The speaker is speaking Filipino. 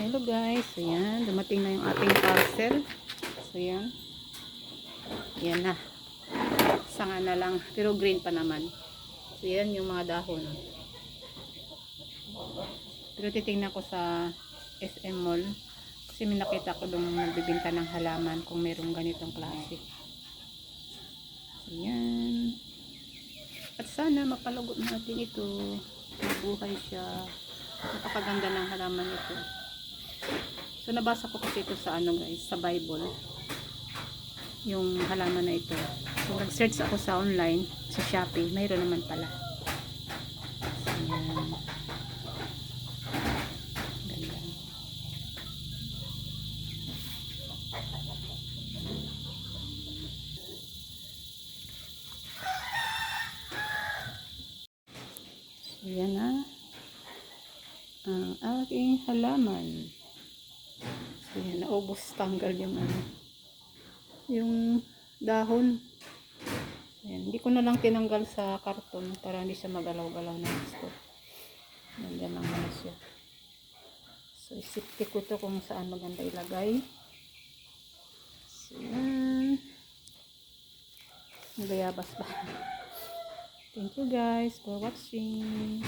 Hello guys, so yan, dumating na yung ating parcel. So yan, yan na, sanga na lang, pero green pa naman. So yan yung mga dahon. Pero titingnan ko sa SM Mall kasi may nakita ko doon nagbibinta ng halaman kung merong ganitong klase. So yan, at sana mapalugot natin ito, mabuhay siya. Napakaganda ng halaman ito. So nabasa ko kasi ito sa ano guys, sa Bible. Yung halaman na ito. So nag-search ako sa online, sa Shopee, mayroon naman pala. So, yan. Ganda. So yan na. Ang aking halaman. So yan, naubos, tanggal yung ano, yung dahon. Ayan, hindi ko na lang tinanggal sa karton para hindi siya magalaw-galaw na gusto. Nandiyan lang na siya. So isiptik ko ito kung saan maganda ilagay. So yan, nabayabas ba? Thank you guys for watching.